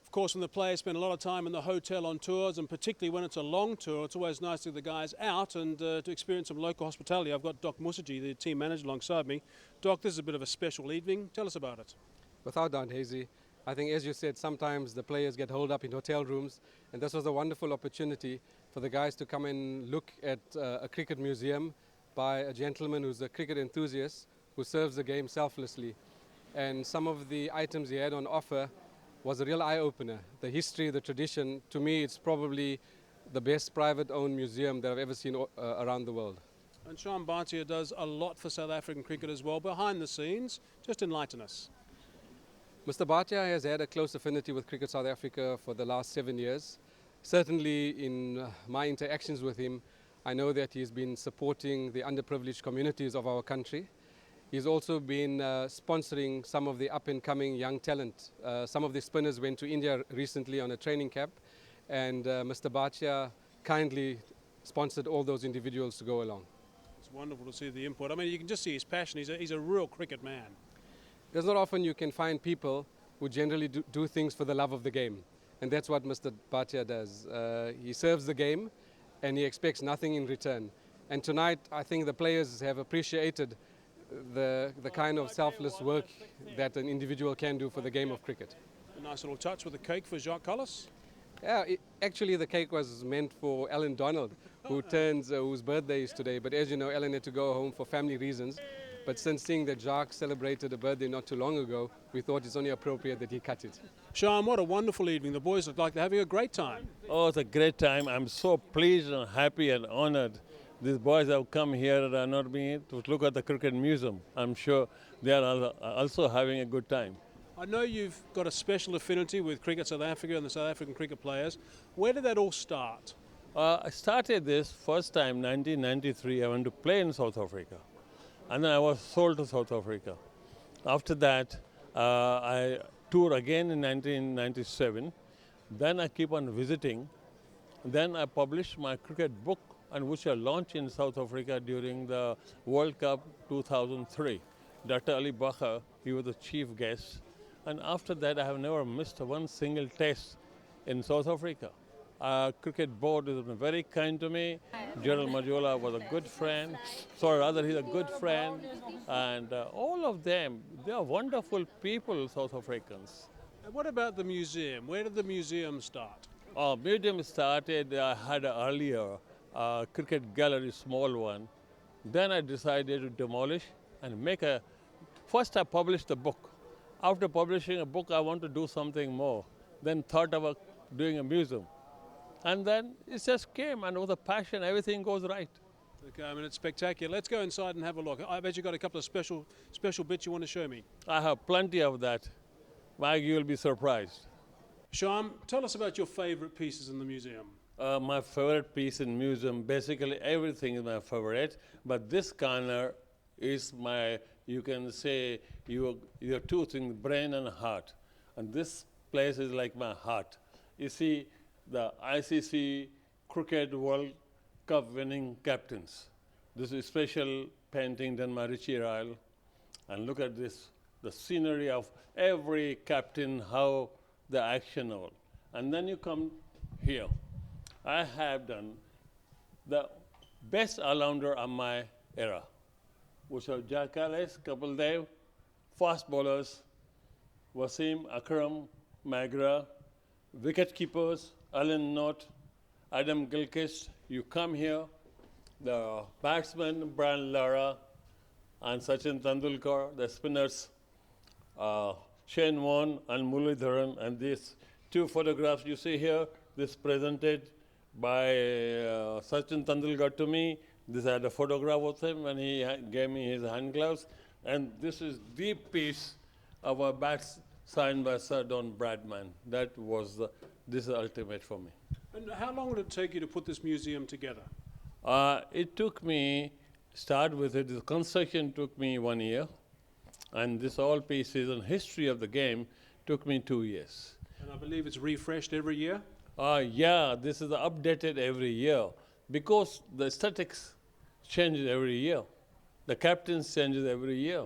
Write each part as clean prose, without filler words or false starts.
Of course, when the players spend a lot of time in the hotel on tours, and particularly when it's a long tour, it's always nice to get the guys out and to experience some local hospitality. I've got Doc Musaji, the team manager, alongside me. Doc, this is a bit of a special evening. Tell us about it. Without doubt, Hazy. I think, as you said, sometimes the players get holed up in hotel rooms, and this was a wonderful opportunity for the guys to come and look at a cricket museum by a gentleman who's a cricket enthusiast who serves the game selflessly. And some of the items he had on offer was a real eye-opener. The history, the tradition, to me, it's probably the best private-owned museum that I've ever seen around the world. And Shyam Bhatia does a lot for South African cricket as well, behind the scenes. Just enlighten us. Mr. Bhatia has had a close affinity with Cricket South Africa for the last 7 years. Certainly in my interactions with him, I know that he's been supporting the underprivileged communities of our country. He's also been sponsoring some of the up-and-coming young talent. Some of the spinners went to India recently on a training camp, and Mr. Bhatia kindly sponsored all those individuals to go along. It's wonderful to see the input. I mean, you can just see his passion. He's a real cricket man. It's not often you can find people who generally do things for the love of the game, and that's what Mr. Bhatia does. He serves the game, and he expects nothing in return. And tonight, I think the players have appreciated the kind of selfless work that an individual can do for the game of cricket. A nice little touch with the cake for Jacques Collis. Yeah, actually the cake was meant for Alan Donald, whose birthday is today. But as you know, Alan had to go home for family reasons. But since seeing that Jacques celebrated a birthday not too long ago, we thought it's only appropriate that he cut it. Shyam, what a wonderful evening. The boys look like they're having a great time. Oh, it's a great time. I'm so pleased and happy and honored. These boys have come here not being to look at the cricket museum. I'm sure they are also having a good time. I know you've got a special affinity with Cricket South Africa and the South African cricket players. Where did that all start? I started this first time 1993. I went to play in South Africa. And then I was sold to South Africa. After that, I toured again in 1997. Then I keep on visiting. Then I published my cricket book, and which I launched in South Africa during the World Cup 2003. Dr. Ali Bakha, he was the chief guest. And after that, I have never missed one single test in South Africa. Cricket board has been very kind to me. General Majola was a good friend. Sorry, rather he's a good friend. And all of them, they are wonderful people, South Africans. And what about the museum? Where did the museum start? Museum started, I had earlier cricket gallery, small one. Then I decided to demolish and make first I published a book. After publishing a book, I want to do something more. Then thought about doing a museum. And then it just came, and with a passion, everything goes right. Okay, I mean, it's spectacular. Let's go inside and have a look. I bet you got a couple of special bits you want to show me. I have plenty of that. Mike, you'll be surprised. Shyam, tell us about your favorite pieces in the museum. My favorite piece in museum, basically everything is my favorite, but this corner is my, you can say, your two things, brain and heart. And this place is like my heart. You see, the ICC Cricket World Cup winning captains. This is special painting done by Richie Ryle. And look at this, the scenery of every captain, how the action all. And then you come here. I have done the best all-rounder of my era, which are Jacques Collis, Kapil Dev, fast bowlers, Wasim Akram, Magra, wicket keepers, Alan Knott, Adam Gilchrist. You come here, the batsmen, Brian Lara and Sachin Tendulkar, the spinners, Shane Warne and Muralidharan, and these two photographs you see here, this presented by Sachin Tendulkar to me. This I had a photograph of him when he gave me his hand gloves. And this is the piece of a bat signed by Sir Don Bradman. That was this is ultimate for me. And how long would it take you to put this museum together? It took me, start with it, the construction took me 1 year. And this all pieces and history of the game took me 2 years. And I believe it's refreshed every year? Yeah, this is updated every year because the aesthetics changes every year. The captains changes every year.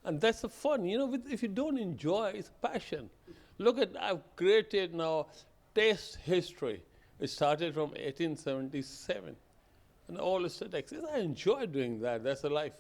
And that's the fun. You know, if you don't enjoy, it's passion. Look at, I've created now taste history. It started from 1877. And all aesthetics. I enjoy doing that. That's the life.